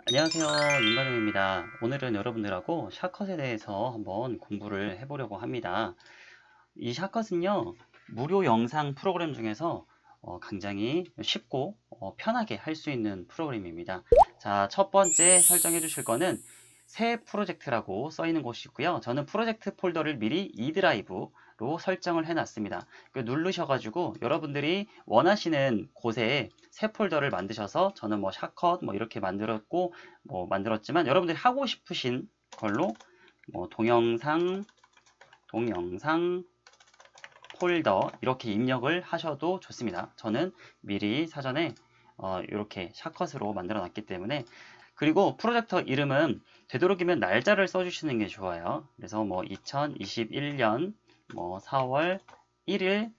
안녕하세요. 윤가름입니다. 오늘은 여러분들하고 샷컷에 대해서 한번 공부를 해보려고 합니다. 이 샷컷은요, 무료 영상 프로그램 중에서 굉장히 쉽고 편하게 할 수 있는 프로그램입니다. 자, 첫 번째 설정해 주실 거는 새 프로젝트라고 써 있는 곳이 있고요. 저는 프로젝트 폴더를 미리 E 드라이브로 설정을 해 놨습니다. 누르셔가지고 여러분들이 원하시는 곳에 새 폴더를 만드셔서, 저는 뭐 샷컷 뭐 이렇게 만들었고 뭐 만들었지만, 여러분들이 하고 싶으신 걸로 뭐 동영상 폴더 이렇게 입력을 하셔도 좋습니다. 저는 미리 사전에 이렇게 샷컷으로 만들어 놨기 때문에. 그리고 프로젝터 이름은 되도록이면 날짜를 써주시는 게 좋아요. 그래서 뭐 2021년 뭐 4월 1일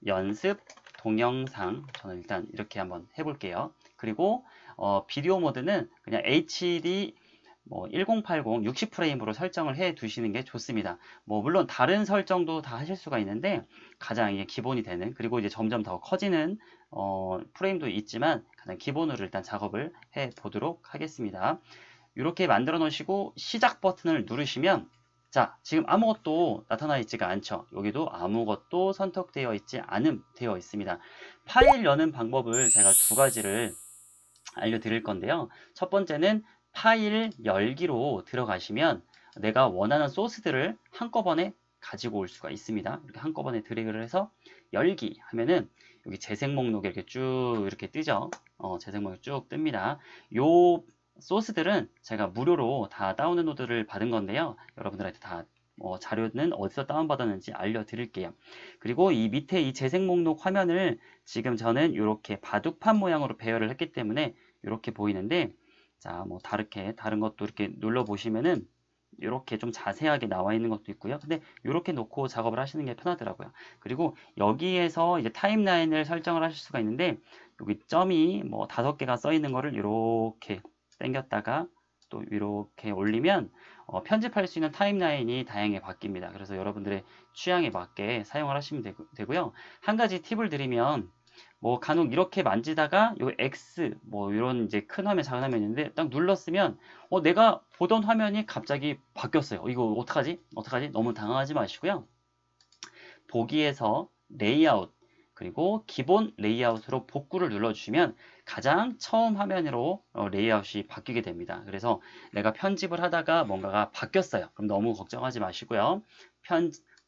연습 동영상, 저는 일단 이렇게 한번 해볼게요. 그리고 비디오 모드는 그냥 HD 뭐 1080 60프레임으로 설정을 해 두시는 게 좋습니다. 뭐 물론 다른 설정도 다 하실 수가 있는데, 가장 이게 기본이 되는, 그리고 이제 점점 더 커지는 프레임도 있지만 가장 기본으로 일단 작업을 해 보도록 하겠습니다. 이렇게 만들어 놓으시고 시작 버튼을 누르시면, 자, 지금 아무것도 나타나 있지가 않죠. 여기도 아무것도 선택되어 있지 않음 되어 있습니다. 파일 여는 방법을 제가 두 가지를 알려드릴 건데요. 첫 번째는 파일 열기로 들어가시면 내가 원하는 소스들을 한꺼번에 가지고 올 수가 있습니다. 이렇게 한꺼번에 드래그를 해서 열기 하면은 여기 재생 목록에 이렇게 쭉 이렇게 뜨죠. 재생 목록 쭉 뜹니다. 요 소스들은 제가 무료로 다 다운로드를 받은 건데요. 여러분들한테 다 자료는 어디서 다운받았는지 알려드릴게요. 그리고 이 밑에 이 재생 목록 화면을 지금 저는 이렇게 바둑판 모양으로 배열을 했기 때문에 이렇게 보이는데, 자, 뭐 다른 것도 이렇게 눌러 보시면은 이렇게 좀 자세하게 나와 있는 것도 있고요. 근데 이렇게 놓고 작업을 하시는 게 편하더라고요. 그리고 여기에서 이제 타임라인을 설정을 하실 수가 있는데, 여기 점이 뭐 5개가 써 있는 거를 이렇게 당겼다가 또 이렇게 올리면 편집할 수 있는 타임라인이 다양하게 바뀝니다. 그래서 여러분들의 취향에 맞게 사용을 하시면 되고요. 한 가지 팁을 드리면, 뭐 간혹 이렇게 만지다가 요 X 뭐 이런 이제 큰 화면 작은 화면이 있는데 딱 눌렀으면 내가 보던 화면이 갑자기 바뀌었어요. 이거 어떡하지? 너무 당황하지 마시고요. 보기에서 레이아웃, 그리고 기본 레이아웃으로 복구를 눌러주시면 가장 처음 화면으로 레이아웃이 바뀌게 됩니다. 그래서 내가 편집을 하다가 뭔가가 바뀌었어요. 그럼 너무 걱정하지 마시고요.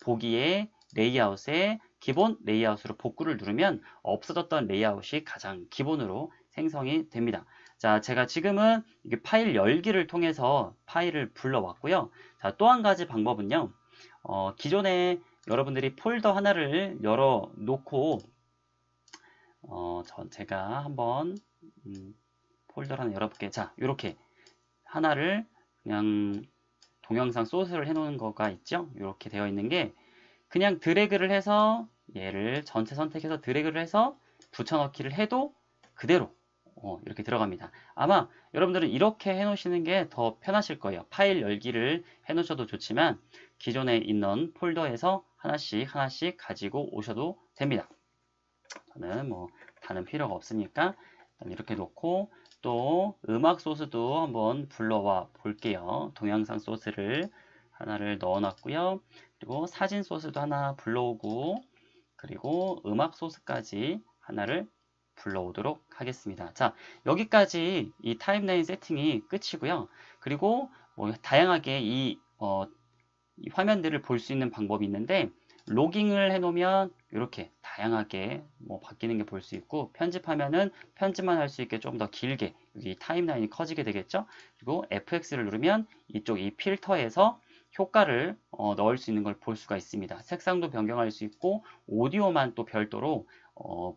보기에 레이아웃에 기본 레이아웃으로 복구를 누르면 없어졌던 레이아웃이 가장 기본으로 생성이 됩니다. 자, 제가 지금은 이게 파일 열기를 통해서 파일을 불러왔고요. 자, 또 한 가지 방법은요. 기존에 여러분들이 폴더 하나를 열어 놓고, 제가 한번 폴더를 하나 열어볼게요. 자, 이렇게 하나를 그냥 동영상 소스를 해놓은 거가 있죠. 이렇게 되어 있는 게, 그냥 드래그를 해서 얘를 전체 선택해서 드래그를 해서 붙여넣기를 해도 그대로 이렇게 들어갑니다. 아마 여러분들은 이렇게 해놓으시는 게 더 편하실 거예요. 파일 열기를 해놓으셔도 좋지만 기존에 있는 폴더에서 하나씩 가지고 오셔도 됩니다. 저는 뭐 다는 필요가 없으니까 일단 이렇게 놓고, 또 음악 소스도 한번 불러와 볼게요. 동영상 소스를 하나를 넣어 놨고요. 그리고 사진 소스도 하나 불러오고, 그리고 음악 소스까지 하나를 불러오도록 하겠습니다. 자, 여기까지 이 타임라인 세팅이 끝이고요. 그리고 뭐 다양하게 이 화면들을 볼 수 있는 방법이 있는데, 로깅을 해놓으면 이렇게 다양하게 뭐 바뀌는 게 볼 수 있고, 편집하면은 편집만 할 수 있게 조금 더 길게 여기 타임라인이 커지게 되겠죠. 그리고 FX를 누르면 이쪽 이 필터에서 효과를 넣을 수 있는 걸 볼 수가 있습니다. 색상도 변경할 수 있고, 오디오만 또 별도로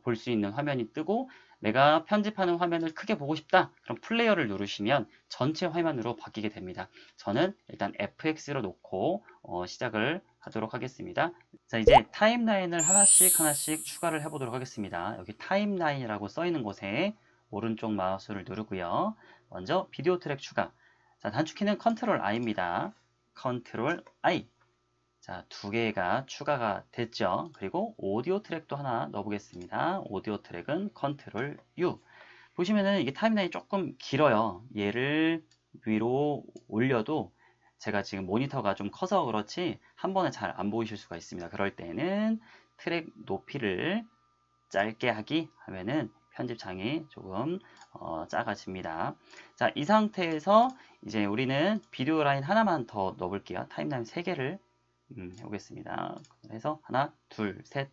볼 수 있는 화면이 뜨고, 내가 편집하는 화면을 크게 보고 싶다, 그럼 플레이어를 누르시면 전체 화면으로 바뀌게 됩니다. 저는 일단 FX로 놓고 시작을 하도록 하겠습니다. 자, 이제 타임라인을 하나씩 추가를 해보도록 하겠습니다. 여기 타임라인이라고 써 있는 곳에 오른쪽 마우스를 누르고요. 먼저 비디오 트랙 추가. 자, 단축키는 컨트롤 I입니다. 컨트롤 I. 자, 두 개가 추가가 됐죠. 그리고 오디오 트랙도 하나 넣어보겠습니다. 오디오 트랙은 컨트롤 U. 보시면은 이게 타임라인이 조금 길어요. 얘를 위로 올려도 제가 지금 모니터가 좀 커서 그렇지 한 번에 잘 안 보이실 수가 있습니다. 그럴 때는 트랙 높이를 짧게 하기 하면은 편집창이 조금 작아집니다. 자, 이 상태에서 이제 우리는 비디오 라인 하나만 더 넣어볼게요. 타임라인 3개를 해보겠습니다. 그래서 하나, 둘, 셋.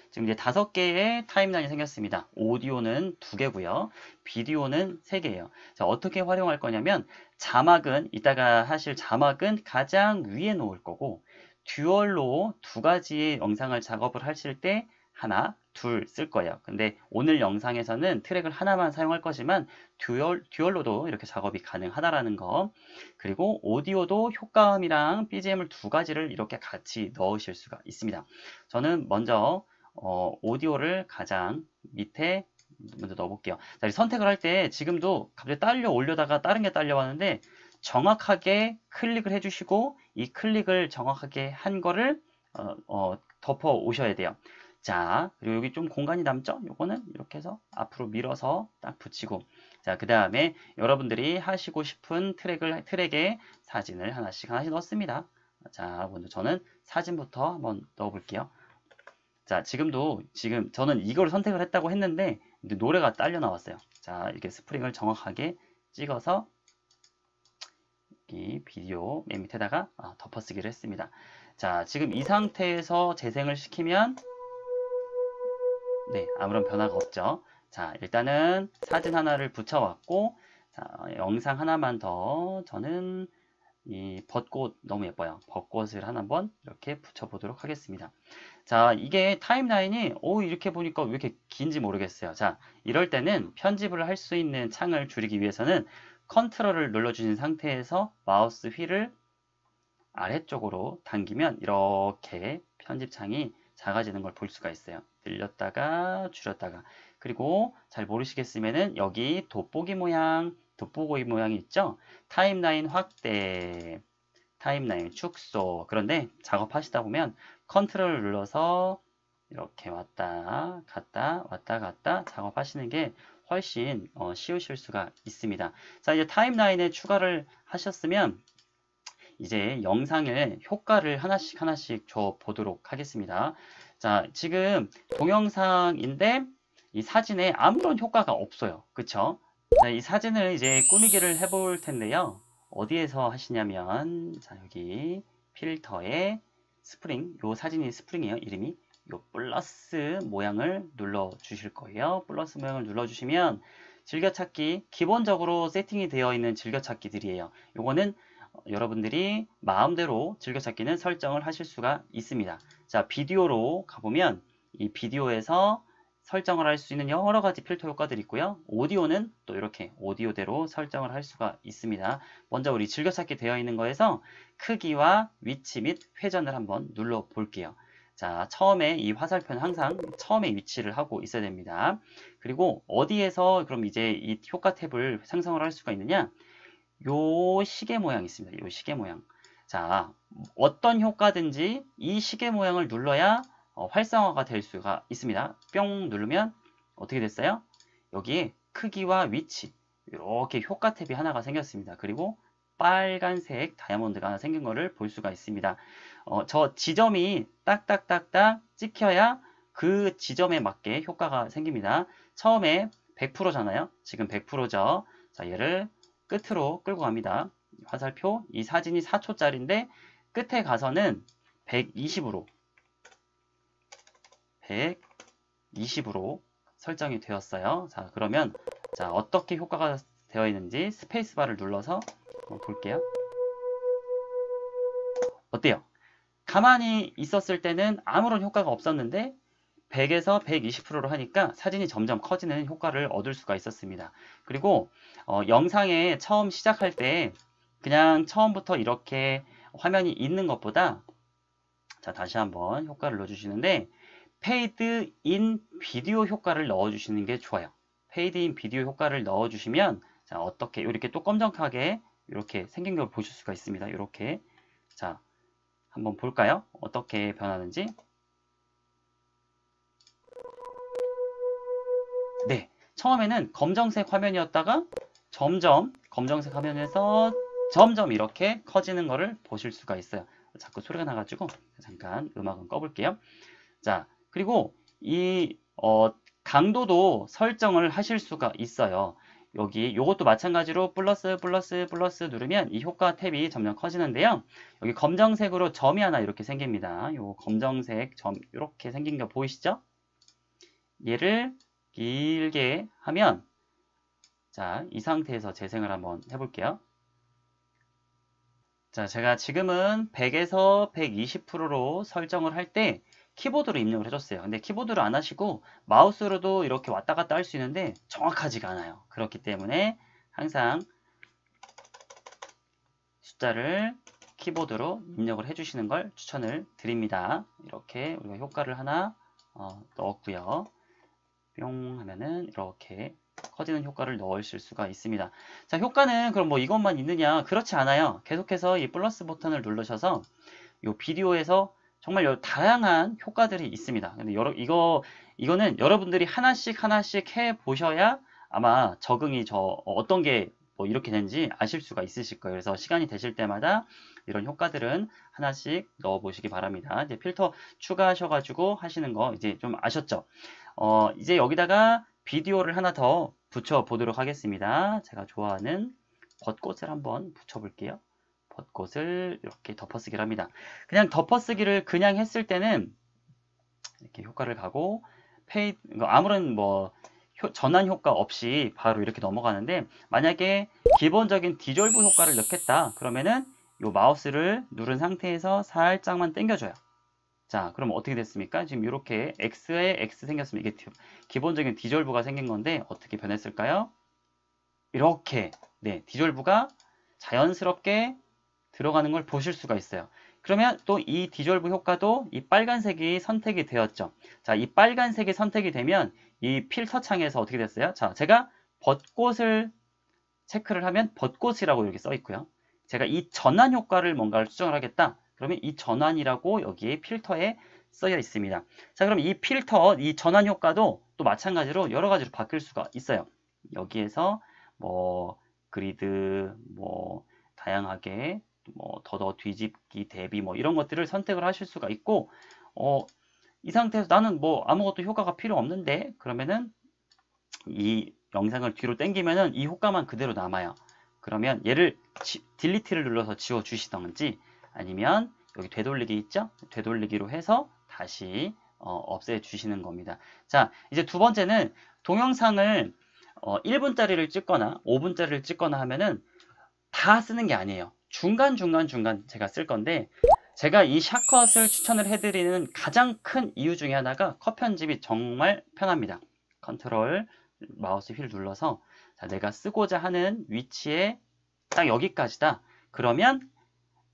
지금 이제 5개의 타임라인이 생겼습니다. 오디오는 2개고요. 비디오는 3개예요. 자, 어떻게 활용할 거냐면 자막은 이따가 하실 자막은 가장 위에 놓을 거고 듀얼로 2가지의 영상을 작업을 하실 때 하나, 둘 쓸 거예요. 근데 오늘 영상에서는 트랙을 하나만 사용할 거지만 듀얼로도 이렇게 작업이 가능하다라는 거. 그리고 오디오도 효과음이랑 BGM을 2가지를 이렇게 같이 넣으실 수가 있습니다. 저는 먼저 오디오를 가장 밑에 먼저 넣어볼게요. 자, 선택을 할 때 지금도 갑자기 딸려 올려다가 다른 게 딸려왔는데 정확하게 클릭을 해주시고 이 클릭을 정확하게 한 거를 덮어 오셔야 돼요. 자, 그리고 여기 좀 공간이 남죠? 요거는 이렇게 해서 앞으로 밀어서 딱 붙이고 자, 그 다음에 여러분들이 하시고 싶은 트랙에 사진을 하나씩 넣습니다. 자, 먼저 저는 사진부터 한번 넣어볼게요. 자, 지금 저는 이걸 선택을 했다고 했는데 노래가 딸려 나왔어요. 자, 이렇게 스프링을 정확하게 찍어서 이 비디오 맨 밑에다가 덮어쓰기를 했습니다. 자, 지금 이 상태에서 재생을 시키면 네, 아무런 변화가 없죠. 자, 일단은 사진 하나를 붙여왔고 자, 영상 하나만 더 저는 이 벚꽃 너무 예뻐요. 벚꽃을 한번 이렇게 붙여보도록 하겠습니다. 자, 이게 타임라인이 이렇게 보니까 왜 이렇게 긴지 모르겠어요. 자, 이럴 때는 편집을 할 수 있는 창을 줄이기 위해서는 컨트롤을 눌러주신 상태에서 마우스 휠을 아래쪽으로 당기면 이렇게 편집창이 작아지는 걸 볼 수가 있어요. 늘렸다가 줄였다가 그리고 잘 모르시겠으면은 여기 돋보기 모양이 있죠? 타임라인 확대, 타임라인 축소. 그런데 작업하시다 보면 컨트롤을 눌러서 이렇게 왔다 갔다 작업하시는 게 훨씬 쉬우실 수가 있습니다. 자, 이제 타임라인에 추가를 하셨으면 이제 영상의 효과를 하나씩 줘 보도록 하겠습니다. 자, 지금 동영상인데 이 사진에 아무런 효과가 없어요. 그쵸? 자, 이 사진을 이제 꾸미기를 해볼 텐데요. 어디에서 하시냐면, 자, 여기 필터에 스프링, 요 사진이 스프링이에요. 이름이. 요 플러스 모양을 눌러 주실 거예요. 플러스 모양을 눌러 주시면 즐겨찾기, 기본적으로 세팅이 되어 있는 즐겨찾기들이에요. 요거는 여러분들이 마음대로 즐겨찾기는 설정을 하실 수가 있습니다. 자, 비디오로 가보면 이 비디오에서 설정을 할 수 있는 여러 가지 필터 효과들이 있고요. 오디오는 또 이렇게 오디오대로 설정을 할 수가 있습니다. 먼저 우리 즐겨찾기 되어 있는 거에서 크기와 위치 및 회전을 한번 눌러 볼게요. 자, 처음에 이 화살표는 항상 처음에 위치를 하고 있어야 됩니다. 그리고 어디에서 그럼 이제 이 효과 탭을 생성을 할 수가 있느냐? 요 시계 모양이 있습니다. 요 시계 모양. 자, 어떤 효과든지 이 시계 모양을 눌러야 활성화가 될 수가 있습니다. 뿅 누르면 어떻게 됐어요? 여기에 크기와 위치 이렇게 효과 탭이 하나가 생겼습니다. 그리고 빨간색 다이아몬드가 하나 생긴 거를 볼 수가 있습니다. 저 지점이 딱딱딱딱 찍혀야 그 지점에 맞게 효과가 생깁니다. 처음에 100%잖아요. 지금 100%죠. 자, 얘를 끝으로 끌고 갑니다. 화살표, 이 사진이 4초짜리인데 끝에 가서는 120으로 설정이 되었어요. 자, 그러면 자, 어떻게 효과가 되어 있는지 스페이스바를 눌러서 볼게요. 어때요? 가만히 있었을 때는 아무런 효과가 없었는데 100에서 120%로 하니까 사진이 점점 커지는 효과를 얻을 수가 있었습니다. 그리고 영상에 처음 시작할 때 그냥 처음부터 이렇게 화면이 있는 것보다 자, 다시 한번 효과를 넣어주시는데 페이드 인 비디오 효과를 넣어주시는 게 좋아요. 페이드 인 비디오 효과를 넣어주시면 자, 어떻게 이렇게 또 검정하게 이렇게 생긴 걸 보실 수가 있습니다. 이렇게 자, 한번 볼까요? 어떻게 변하는지. 네, 처음에는 검정색 화면이었다가 점점 검정색 화면에서 점점 이렇게 커지는 거를 보실 수가 있어요. 자꾸 소리가 나가지고 잠깐 음악은 꺼볼게요. 자, 그리고 이 강도도 설정을 하실 수가 있어요. 여기 요것도 마찬가지로 플러스 플러스 플러스 누르면 이 효과 탭이 점점 커지는데요. 여기 검정색으로 점이 하나 이렇게 생깁니다. 요 검정색 점 이렇게 생긴 거 보이시죠? 얘를 길게 하면 자, 이 상태에서 재생을 한번 해볼게요. 자, 제가 지금은 100에서 120%로 설정을 할 때 키보드로 입력을 해줬어요. 근데 키보드로 안 하시고 마우스로도 이렇게 왔다 갔다 할 수 있는데 정확하지가 않아요. 그렇기 때문에 항상 숫자를 키보드로 입력을 해주시는 걸 추천을 드립니다. 이렇게 우리가 효과를 하나 넣었고요. 뿅 하면은 이렇게 커지는 효과를 넣으실 수가 있습니다. 자, 효과는 그럼 뭐 이것만 있느냐? 그렇지 않아요. 계속해서 이 플러스 버튼을 누르셔서 이 비디오에서 정말 다양한 효과들이 있습니다. 근데 이거는 여러분들이 하나씩 하나씩 해 보셔야 아마 적응이 어떤 게 뭐 이렇게 되는지 아실 수가 있으실 거예요. 그래서 시간이 되실 때마다 이런 효과들은 하나씩 넣어 보시기 바랍니다. 이제 필터 추가하셔가지고 하시는 거 이제 좀 아셨죠? 이제 여기다가 비디오를 하나 더 붙여 보도록 하겠습니다. 제가 좋아하는 벚꽃을 한번 붙여 볼게요. 벚꽃을 이렇게 덮어쓰기를 합니다. 그냥 덮어쓰기를 그냥 했을 때는 이렇게 효과를 가고 아무런 뭐 전환 효과 없이 바로 이렇게 넘어가는데, 만약에 기본적인 디졸브 효과를 넣겠다 그러면은 이 마우스를 누른 상태에서 살짝만 당겨줘요. 자, 그럼 어떻게 됐습니까? 지금 이렇게 X에 X 생겼으면 이게 기본적인 디졸브가 생긴 건데 어떻게 변했을까요? 이렇게 디졸브가 자연스럽게 들어가는 걸 보실 수가 있어요. 그러면 또 이 디졸브 효과도 이 빨간색이 선택이 되었죠. 자, 이 빨간색이 선택이 되면 이 필터 창에서 어떻게 됐어요? 자, 제가 벚꽃을 체크를 하면 벚꽃이라고 이렇게 써 있고요. 제가 이 전환 효과를 뭔가를 수정을 하겠다. 그러면 이 전환이라고 여기에 필터에 쓰여 있습니다. 자, 그럼 이 필터, 이 전환 효과도 또 마찬가지로 여러 가지로 바뀔 수가 있어요. 여기에서 뭐 그리드, 뭐 다양하게 뭐 더더 뒤집기, 대비 뭐 이런 것들을 선택을 하실 수가 있고, 이 상태에서 나는 뭐 아무것도 효과가 필요 없는데 그러면은 이 영상을 뒤로 당기면은 이 효과만 그대로 남아요. 그러면 얘를 딜리트를 눌러서 지워 주시던지, 아니면 여기 되돌리기 있죠? 되돌리기로 해서 다시 없애 주시는 겁니다. 자, 이제 두 번째는 동영상을 1분짜리를 찍거나 5분짜리를 찍거나 하면은 다 쓰는 게 아니에요. 중간중간 제가 쓸 건데, 제가 이 샷컷을 추천을 해드리는 가장 큰 이유 중에 하나가 컷 편집이 정말 편합니다. 컨트롤 마우스 휠 눌러서 자, 내가 쓰고자 하는 위치에 딱 여기까지다. 그러면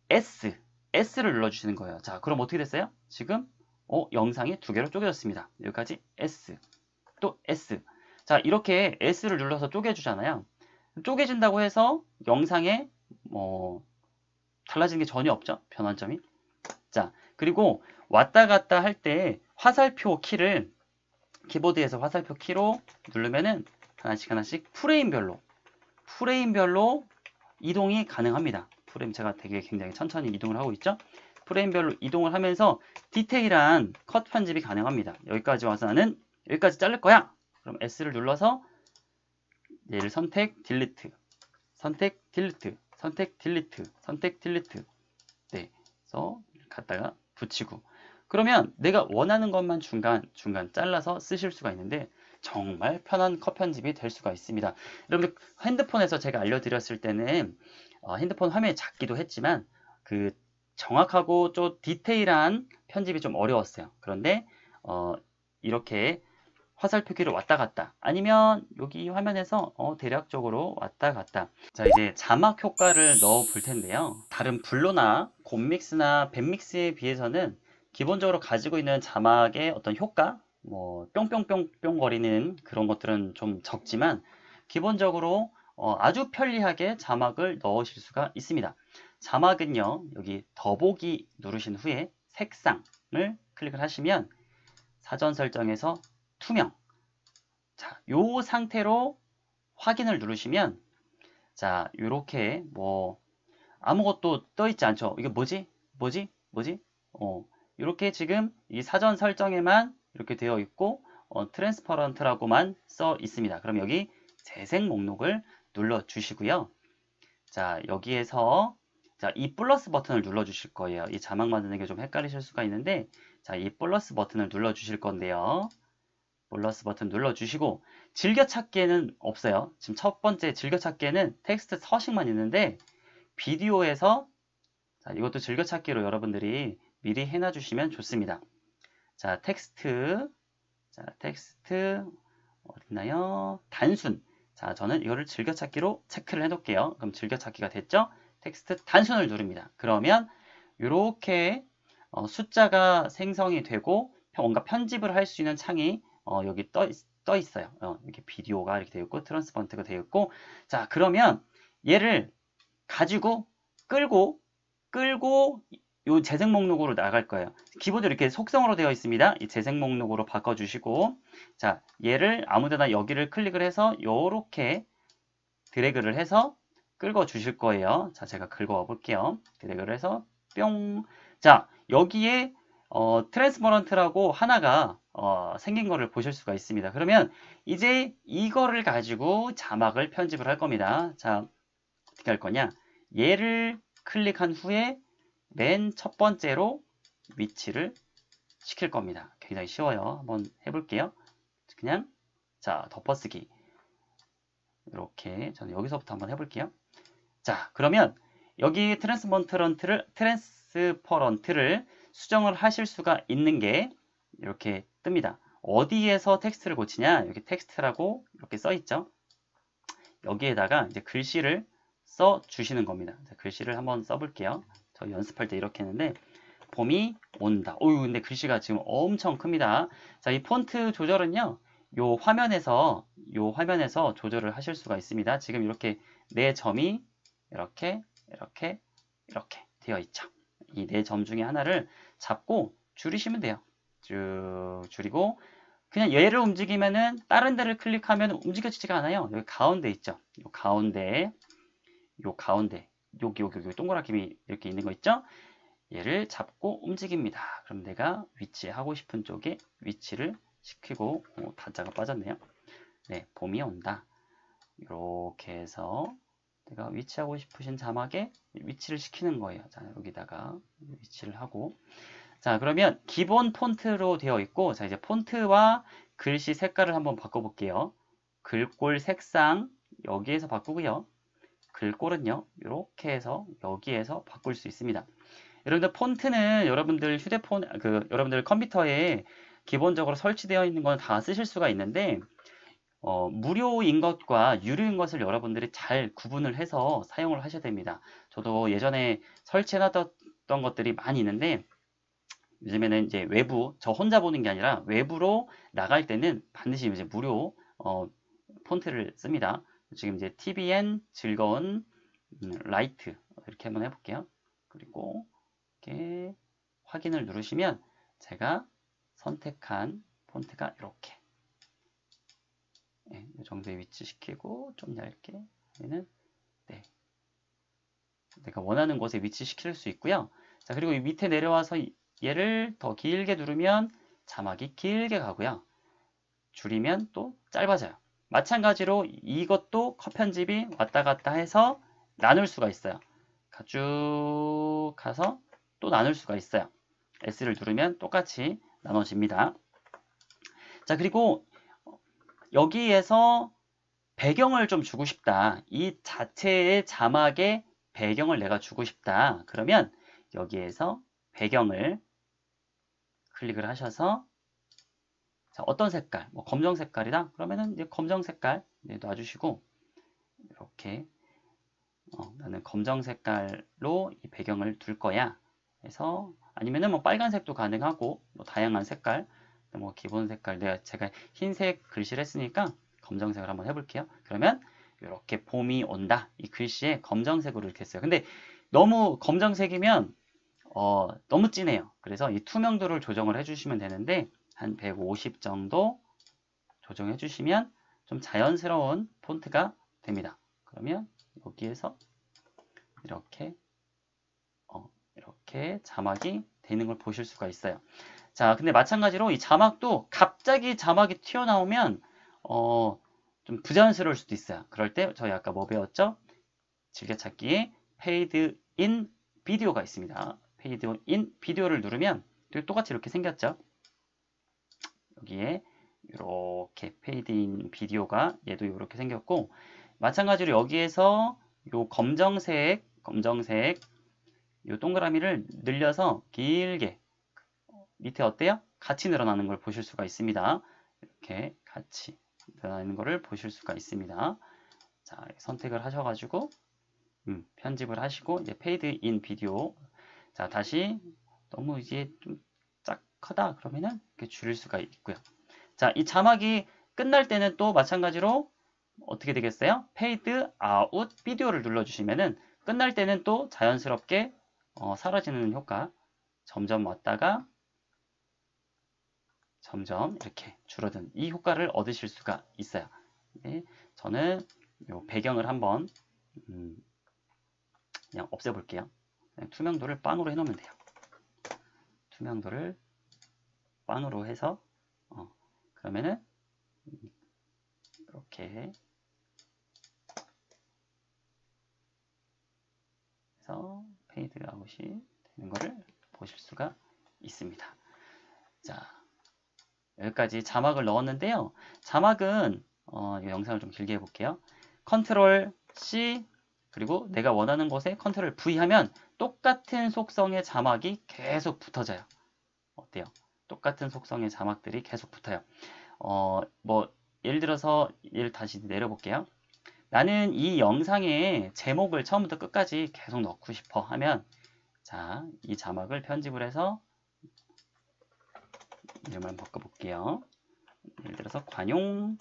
S를 눌러주시는 거예요. 자, 그럼 어떻게 됐어요? 지금 영상이 두 개로 쪼개졌습니다. 여기까지 S, 또 S. 자, 이렇게 S를 눌러서 쪼개주잖아요. 쪼개진다고 해서 영상에 달라지는 게 전혀 없죠. 변환점이. 자, 그리고 왔다 갔다 할 때 화살표 키를 키보드에서 화살표 키로 누르면은 하나씩 프레임별로 이동이 가능합니다. 프레임 제가 굉장히 천천히 이동을 하고 있죠. 프레임별로 이동을 하면서 디테일한 컷 편집이 가능합니다. 여기까지 와서 나는 여기까지 자를 거야. 그럼 S를 눌러서 얘를 선택 딜리트, 선택 딜리트, 선택 딜리트, 선택 딜리트. 그래서 갖다가 붙이고, 그러면 내가 원하는 것만 중간 잘라서 쓰실 수가 있는데 정말 편한 컷 편집이 될 수가 있습니다. 여러분들 핸드폰에서 제가 알려드렸을 때는 핸드폰 화면이 작기도 했지만 그 정확하고 좀 디테일한 편집이 좀 어려웠어요. 그런데 이렇게 화살표 키를 왔다 갔다, 아니면 여기 화면에서 대략적으로 왔다 갔다. 자, 이제 자막 효과를 넣어 볼 텐데요. 다른 블로나 곰믹스나 밴믹스에 비해서는 기본적으로 가지고 있는 자막의 어떤 효과, 뭐 뿅뿅뿅뿅 거리는 그런 것들은 좀 적지만 기본적으로 아주 편리하게 자막을 넣으실 수가 있습니다. 자막은요, 여기 더보기 누르신 후에 색상을 클릭을 하시면 사전 설정에서 투명, 자, 요 상태로 확인을 누르시면 자, 요렇게 뭐 아무것도 떠 있지 않죠. 이게 뭐지? 뭐지? 뭐지? 이렇게 지금 이 사전 설정에만 이렇게 되어 있고 트랜스퍼런트라고만 써 있습니다. 그럼 여기 재생 목록을 눌러 주시고요. 자, 여기에서 자, 이 플러스 버튼을 눌러 주실 거예요. 이 자막 만드는 게 좀 헷갈리실 수가 있는데 자, 이 플러스 버튼을 눌러 주실 건데요. 플러스 버튼 눌러 주시고 즐겨찾기에는 없어요. 지금 첫 번째 즐겨찾기에는 텍스트 서식만 있는데 비디오에서 자, 이것도 즐겨찾기로 여러분들이 미리 해놔 주시면 좋습니다. 자, 텍스트 어딨나요? 단순. 자, 저는 이거를 즐겨찾기로 체크를 해 놓을게요. 그럼 즐겨찾기가 됐죠? 텍스트 단순을 누릅니다. 그러면 이렇게 숫자가 생성이 되고 뭔가 편집을 할 수 있는 창이 여기 떠 있어요. 이렇게 비디오가 이렇게 되어 있고 트랜스퍼런트가 되어 있고 자, 그러면 얘를 가지고 끌고 요 재생 목록으로 나갈 거예요. 기본적으로 이렇게 속성으로 되어 있습니다. 이 재생 목록으로 바꿔주시고 자, 얘를 아무데나 여기를 클릭을 해서 요렇게 드래그를 해서 끌고 주실 거예요. 자, 제가 긁어 볼게요. 드래그를 해서 뿅. 자, 여기에 트랜스퍼런트라고 하나가 생긴 거를 보실 수가 있습니다. 그러면 이제 이거를 가지고 자막을 편집을 할 겁니다. 자, 어떻게 할 거냐? 얘를 클릭한 후에 맨 첫 번째로 위치를 시킬 겁니다. 굉장히 쉬워요. 한번 해볼게요. 그냥 자, 덮어쓰기 이렇게 저는 여기서부터 한번 해볼게요. 자, 그러면 여기 트랜스퍼런트를 수정을 하실 수가 있는 게 이렇게 뜹니다. 어디에서 텍스트를 고치냐? 여기 텍스트라고 이렇게 써 있죠. 여기에다가 이제 글씨를 써 주시는 겁니다. 자, 글씨를 한번 써볼게요. 저 연습할 때 이렇게 했는데 봄이 온다. 오유, 근데 글씨가 지금 엄청 큽니다. 자, 이 폰트 조절은요. 요 화면에서 조절을 하실 수가 있습니다. 지금 이렇게 네 점이 이렇게 되어 있죠. 이 네 점 중에 하나를 잡고 줄이시면 돼요. 쭉 줄이고 그냥 얘를 움직이면은 다른 데를 클릭하면 움직여지지가 않아요. 여기 가운데 있죠. 요 가운데 여기 동그랗게 이렇게 있는 거 있죠? 얘를 잡고 움직입니다. 그럼 내가 위치하고 싶은 쪽에 위치를 시키고 단자가 빠졌네요. 네, 봄이 온다. 이렇게 해서 내가 위치하고 싶으신 자막에 위치를 시키는 거예요. 자, 여기다가 위치를 하고 자, 그러면 기본 폰트로 되어 있고 자, 이제 폰트와 글씨 색깔을 한번 바꿔볼게요. 글꼴 색상 여기에서 바꾸고요. 글꼴은요, 이렇게 해서 여기에서 바꿀 수 있습니다. 여러분들 폰트는 여러분들 여러분들 컴퓨터에 기본적으로 설치되어 있는 건 다 쓰실 수가 있는데 무료인 것과 유료인 것을 여러분들이 잘 구분을 해서 사용을 하셔야 됩니다. 저도 예전에 설치해놨던 것들이 많이 있는데 요즘에는 이제 저 혼자 보는 게 아니라 외부로 나갈 때는 반드시 이제 무료 폰트를 씁니다. 지금 이제 TVN 즐거운 라이트 이렇게 한번 해볼게요. 그리고 이렇게 확인을 누르시면 제가 선택한 폰트가 이렇게 네, 이 정도에 위치시키고 좀 얇게 얘는 네, 내가 원하는 곳에 위치시킬 수 있고요. 자, 그리고 이 밑에 내려와서 얘를 더 길게 누르면 자막이 길게 가고요. 줄이면 또 짧아져요. 마찬가지로 이것도 컷 편집이 왔다 갔다 해서 나눌 수가 있어요. 쭉 가서 또 나눌 수가 있어요. S를 누르면 똑같이 나눠집니다. 자, 그리고 여기에서 배경을 좀 주고 싶다. 이 자체의 자막에 배경을 내가 주고 싶다. 그러면 여기에서 배경을 클릭을 하셔서 자, 어떤 색깔? 뭐 검정 색깔이다? 그러면은 이제 검정 색깔 놔주시고 이렇게 나는 검정 색깔로 이 배경을 둘 거야. 해서 아니면은 뭐 빨간색도 가능하고 뭐 다양한 색깔, 뭐 기본 색깔 제가 흰색 글씨를 했으니까 검정색을 한번 해볼게요. 그러면 이렇게 봄이 온다. 이 글씨에 검정색으로 이렇게 했어요. 근데 너무 검정색이면 너무 진해요. 그래서 이 투명도를 조정을 해주시면 되는데 한 150 정도 조정해 주시면 좀 자연스러운 폰트가 됩니다. 그러면 여기에서 이렇게 자막이 되는 걸 보실 수가 있어요. 자, 근데 마찬가지로 이 자막도 갑자기 자막이 튀어나오면 좀 부자연스러울 수도 있어요. 그럴 때 저희 아까 뭐 배웠죠? 즐겨찾기에 페이드 인 비디오가 있습니다. 페이드 인 비디오를 누르면 똑같이 이렇게 생겼죠. 여기에 이렇게 페이드 인 비디오가 얘도 이렇게 생겼고, 마찬가지로 여기에서 요 검정색 요 동그라미를 늘려서 길게 밑에 어때요? 같이 늘어나는 걸 보실 수가 있습니다. 이렇게 같이 늘어나는 것을 보실 수가 있습니다. 자, 선택을 하셔가지고 편집을 하시고 이제 페이드 인 비디오. 자, 다시 너무 이제 좀 크다 그러면은 이렇게 줄일 수가 있고요. 자, 이 자막이 끝날 때는 또 마찬가지로 어떻게 되겠어요? 페이드 아웃 비디오를 눌러주시면은 끝날 때는 또 자연스럽게 사라지는 효과, 점점 왔다가 점점 이렇게 줄어든 이 효과를 얻으실 수가 있어요. 네, 저는 요 배경을 한번 그냥 없애볼게요. 그냥 투명도를 빵으로 해놓으면 돼요. 투명도를 빵으로 해서 그러면은 이렇게 해서 페이드 아웃이 되는 것을 보실 수가 있습니다. 자, 여기까지 자막을 넣었는데요. 자막은 이 영상을 좀 길게 해볼게요. 컨트롤 C 그리고 내가 원하는 곳에 컨트롤 V 하면 똑같은 속성의 자막이 계속 붙어져요. 어때요? 똑같은 속성의 자막들이 계속 붙어요. 뭐 예를 들어서 얘를 다시 내려볼게요. 나는 이 영상의 제목을 처음부터 끝까지 계속 넣고 싶어 하면, 자, 이 자막을 편집을 해서 이름을 한번 바꿔볼게요. 예를 들어서 관용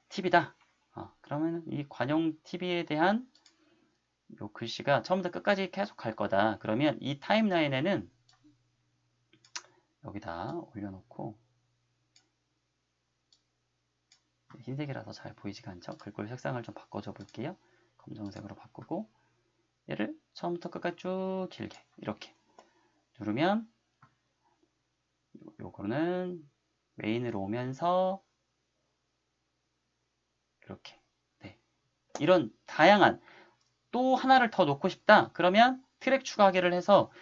TV다. 그러면 이 관용 TV에 대한 요 글씨가 처음부터 끝까지 계속 갈 거다. 그러면 이 타임라인에는 여기다 올려놓고, 흰색이라서 잘 보이지가 않죠? 글꼴 색상을 좀 바꿔줘 볼게요. 검정색으로 바꾸고 얘를 처음부터 끝까지 쭉 길게 이렇게 누르면 요거는 메인으로 오면서 이렇게, 네, 이런 다양한 또 하나를 더 놓고 싶다 그러면 트랙 추가하기를 해서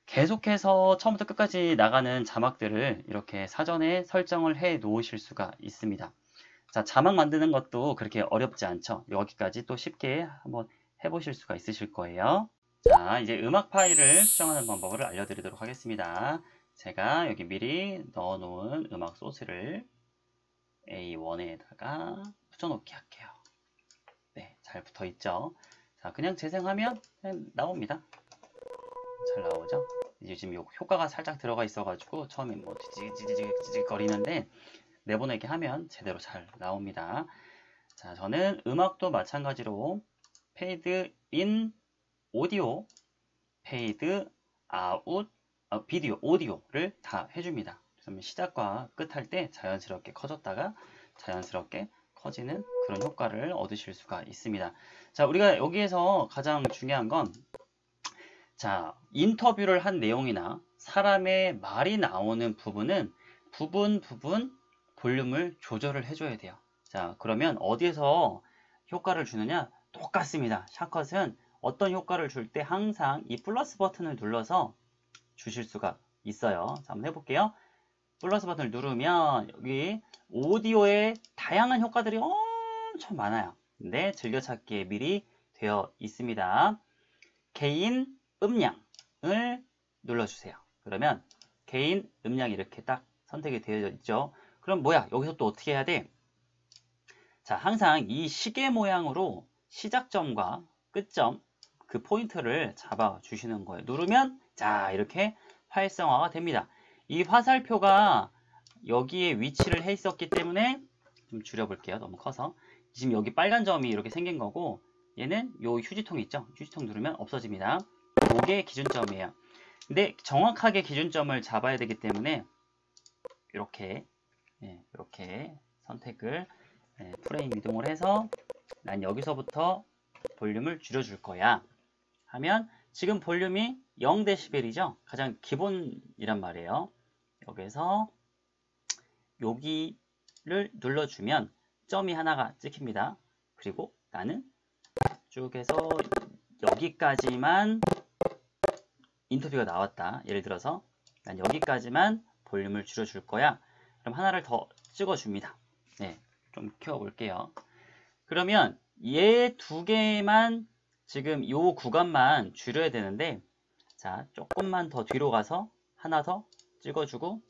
계속해서 처음부터 끝까지 나가는 자막들을 이렇게 사전에 설정을 해 놓으실 수가 있습니다. 자, 자막 만드는 것도 그렇게 어렵지 않죠. 여기까지 또 쉽게 한번 해보실 수가 있으실 거예요. 자, 이제 음악 파일을 수정하는 방법을 알려드리도록 하겠습니다. 제가 여기 미리 넣어놓은 음악 소스를 A1에다가 붙여놓기 할게요. 네, 잘 붙어있죠. 자, 그냥 재생하면 그냥 나옵니다. 잘 나오죠? 이제 지금 요 효과가 살짝 들어가 있어가지고 처음에 뭐 지직 거리는데 내보내게 하면 제대로 잘 나옵니다. 자, 저는 음악도 마찬가지로 페이드 인 오디오, 페이드 아웃 비디오, 오디오를 다 해줍니다. 그러면 시작과 끝 할 때 자연스럽게 커졌다가 자연스럽게 커지는 그런 효과를 얻으실 수가 있습니다. 자, 우리가 여기에서 가장 중요한 건, 자, 인터뷰를 한 내용이나 사람의 말이 나오는 부분은 부분 볼륨을 조절을 해줘야 돼요. 자, 그러면 어디에서 효과를 주느냐? 똑같습니다. 샷컷은 어떤 효과를 줄 때 항상 이 플러스 버튼을 눌러서 주실 수가 있어요. 자, 한번 해볼게요. 플러스 버튼을 누르면 여기 오디오에 다양한 효과들이 엄청 많아요. 근데 즐겨찾기에 미리 되어 있습니다. 개인 음량을 눌러주세요. 그러면 개인 음량이 이렇게 딱 선택이 되어 있죠. 그럼 뭐야? 여기서 또 어떻게 해야 돼? 자, 항상 이 시계 모양으로 시작점과 끝점 그 포인트를 잡아 주시는 거예요. 누르면 자, 이렇게 활성화가 됩니다. 이 화살표가 여기에 위치를 해 있었기 때문에 좀 줄여볼게요. 너무 커서. 지금 여기 빨간 점이 이렇게 생긴 거고, 얘는 요 휴지통 있죠? 휴지통 누르면 없어집니다. 이게 기준점이에요. 근데 정확하게 기준점을 잡아야 되기 때문에 이렇게, 네, 이렇게 선택을 프레임 이동을 해서 난 여기서부터 볼륨을 줄여줄 거야 하면 지금 볼륨이 0dB이죠. 가장 기본이란 말이에요. 여기서 여기를 눌러주면 점이 하나가 찍힙니다. 그리고 나는 쭉 해서 여기까지만 인터뷰가 나왔다. 예를 들어서 난 여기까지만 볼륨을 줄여줄 거야. 그럼 하나를 더 찍어줍니다. 네, 좀 키워볼게요. 그러면 얘 두 개만 지금 요 구간만 줄여야 되는데 자, 조금만 더 뒤로 가서 하나 더 찍어주고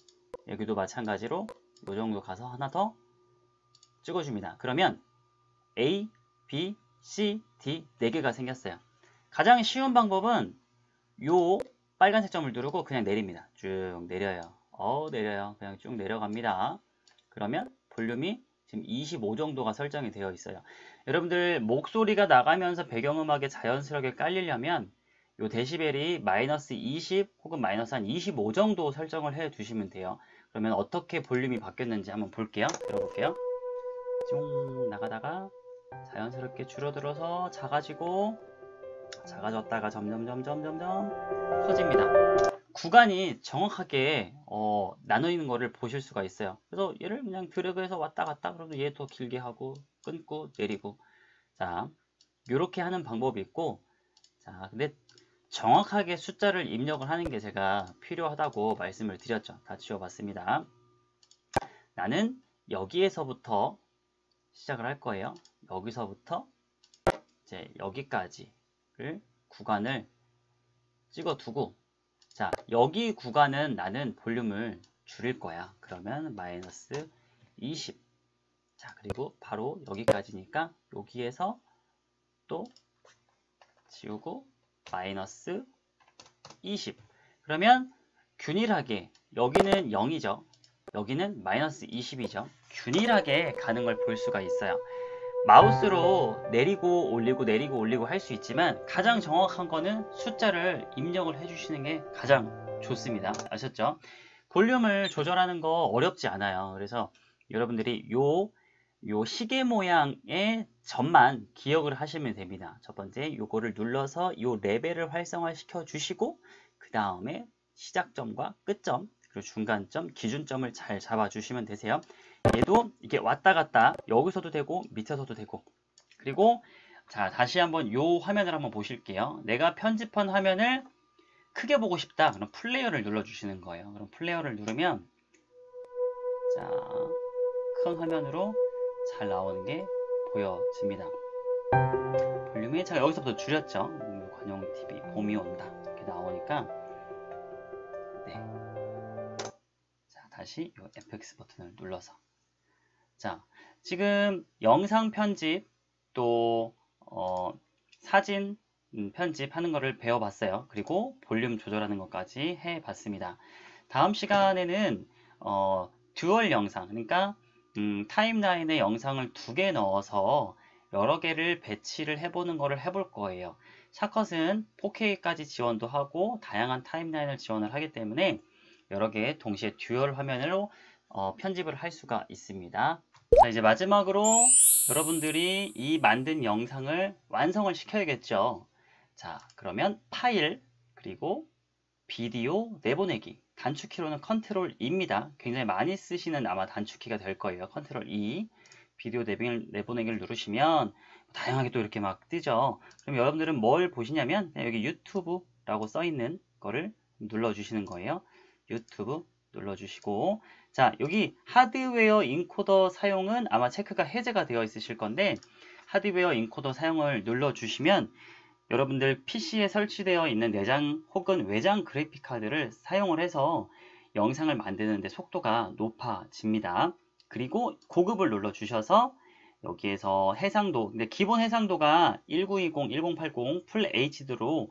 여기도 마찬가지로 요 정도 가서 하나 더 찍어줍니다. 그러면 A, B, C, D 4개가 생겼어요. 가장 쉬운 방법은 요 빨간색 점을 누르고 그냥 내립니다. 쭉 내려요. 내려요. 그냥 쭉 내려갑니다. 그러면 볼륨이 지금 25 정도가 설정이 되어 있어요. 여러분들 목소리가 나가면서 배경음악에 자연스럽게 깔리려면 요 데시벨이 마이너스 20 혹은 마이너스 한 25 정도 설정을 해 두시면 돼요. 그러면 어떻게 볼륨이 바뀌었는지 한번 볼게요. 들어볼게요. 쭉 나가다가 자연스럽게 줄어들어서 작아지고 작아졌다가 점점 커집니다. 구간이 정확하게 나눠 있는 거를 보실 수가 있어요. 그래서 얘를 그냥 드래그해서 왔다 갔다 그러면 얘 더 길게 하고 끊고 내리고 자 이렇게 하는 방법이 있고 자 근데 정확하게 숫자를 입력을 하는 게 제가 필요하다고 말씀을 드렸죠. 다 지워봤습니다. 나는 여기에서부터 시작을 할 거예요. 여기서부터 이제 여기까지를 구간을 찍어두고 자 여기 구간은 나는 볼륨을 줄일 거야. 그러면 마이너스 20 자 그리고 바로 여기까지니까 여기에서 또 지우고 마이너스 20 그러면 균일하게 여기는 0이죠. 여기는 마이너스 20이죠. 균일하게 가는 걸 볼 수가 있어요. 마우스로 내리고 올리고 내리고 올리고 할 수 있지만 가장 정확한 거는 숫자를 입력을 해주시는 게 가장 좋습니다. 아셨죠? 볼륨을 조절하는 거 어렵지 않아요. 그래서 여러분들이 요 시계 모양의 점만 기억을 하시면 됩니다. 첫 번째 요거를 눌러서 요 레벨을 활성화 시켜 주시고 그 다음에 시작점과 끝점 그리고 중간점, 기준점을 잘 잡아 주시면 되세요. 얘도 이게 왔다 갔다 여기서도 되고 밑에서도 되고 그리고 자 다시 한번 요 화면을 한번 보실게요. 내가 편집한 화면을 크게 보고 싶다. 그럼 플레이어를 눌러 주시는 거예요. 그럼 플레이어를 누르면 자 큰 화면으로 잘 나오는 게 보여집니다. 볼륨이 제가 여기서부터 줄였죠. 관용TV 봄이 온다 이렇게 나오니까 네. 자 다시 요 FX 버튼을 눌러서 자 지금 영상 편집 또 사진 편집하는 거를 배워봤어요. 그리고 볼륨 조절하는 것까지 해봤습니다. 다음 시간에는 듀얼 영상 그러니까 타임라인에 영상을 2개 넣어서 여러 개를 배치를 해보는 거를 해볼 거예요. 샷컷은 4K까지 지원도 하고 다양한 타임라인을 지원을 하기 때문에 여러 개 동시에 듀얼 화면으로 편집을 할 수가 있습니다. 자 이제 마지막으로 여러분들이 이 만든 영상을 완성을 시켜야겠죠. 자 그러면 파일 그리고 비디오 내보내기 단축키로는 컨트롤 E입니다. 굉장히 많이 쓰시는 아마 단축키가 될 거예요. 컨트롤 E 비디오 내보내기를 누르시면 다양하게 또 이렇게 막 뜨죠. 그럼 여러분들은 뭘 보시냐면 여기 유튜브라고 써 있는 거를 눌러주시는 거예요. 유튜브 눌러주시고 자 여기 하드웨어 인코더 사용은 아마 체크가 해제가 되어 있으실 건데 하드웨어 인코더 사용을 눌러주시면 여러분들 PC에 설치되어 있는 내장 혹은 외장 그래픽카드를 사용을 해서 영상을 만드는 데 속도가 높아집니다. 그리고 고급을 눌러주셔서 여기에서 해상도, 근데 기본 해상도가 1920, 1080 풀 HD로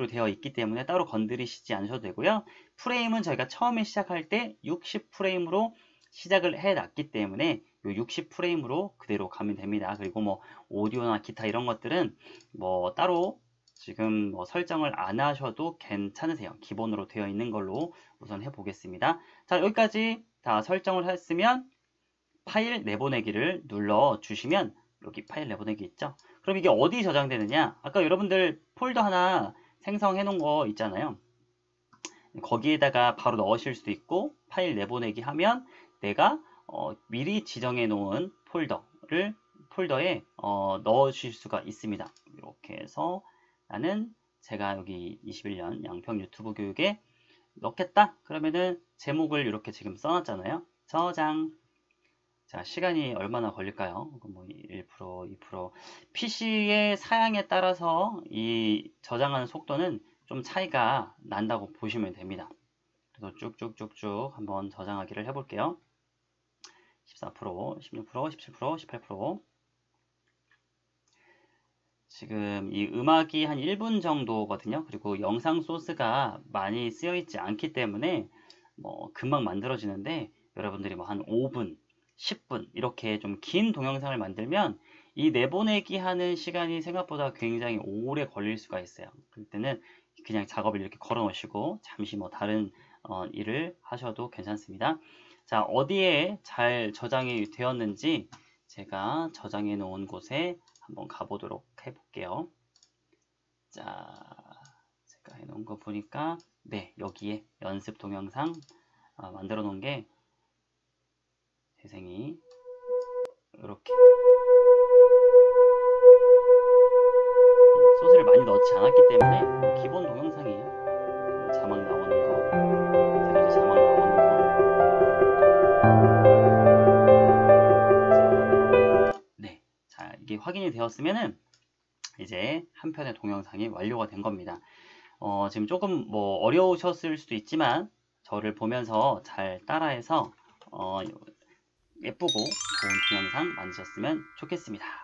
되어 있기 때문에 따로 건드리시지 않으셔도 되고요. 프레임은 저희가 처음에 시작할 때 60프레임으로 시작을 해놨기 때문에 요 60프레임으로 그대로 가면 됩니다. 그리고 뭐 오디오나 기타 이런 것들은 뭐 따로 지금 뭐 설정을 안 하셔도 괜찮으세요. 기본으로 되어 있는 걸로 우선 해보겠습니다. 자 여기까지 다 설정을 했으면 파일 내보내기를 눌러 주시면 여기 파일 내보내기 있죠? 그럼 이게 어디 저장되느냐? 아까 여러분들 폴더 하나 생성해 놓은 거 있잖아요. 거기에다가 바로 넣으실 수도 있고, 파일 내보내기 하면 내가 미리 지정해 놓은 폴더에 넣으실 수가 있습니다. 이렇게 해서 나는 제가 여기 21년 양평 유튜브 교육에 넣겠다. 그러면은 제목을 이렇게 지금 써놨잖아요. 저장. 자, 시간이 얼마나 걸릴까요? 뭐 1%, 2%. PC의 사양에 따라서 이 저장하는 속도는 좀 차이가 난다고 보시면 됩니다. 그래서 쭉쭉쭉쭉 한번 저장하기를 해볼게요. 14%, 16%, 17%, 18%. 지금 이 음악이 한 1분 정도거든요. 그리고 영상 소스가 많이 쓰여 있지 않기 때문에 뭐 금방 만들어지는데, 여러분들이 뭐 한 5분, 10분 이렇게 좀 긴 동영상을 만들면 이 내보내기 하는 시간이 생각보다 굉장히 오래 걸릴 수가 있어요. 그때는 그냥 작업을 이렇게 걸어 놓으시고 잠시 뭐 다른 일을 하셔도 괜찮습니다. 자, 어디에 잘 저장이 되었는지 제가 저장해 놓은 곳에 한번 가보도록 해볼게요. 자, 제가 해놓은 거 보니까 네, 여기에 연습 동영상 만들어 놓은 게 재생이 이렇게 소스를 많이 넣지 않았기 때문에 기본 동영상이에요. 자막 나오는 거, 제가 이제 자막 나오는 거. 네, 자, 이게 확인이 되었으면은 이제 한 편의 동영상이 완료가 된 겁니다. 지금 조금 뭐 어려우셨을 수도 있지만 저를 보면서 잘 따라해서 예쁘고 좋은 동영상 만드셨으면 좋겠습니다.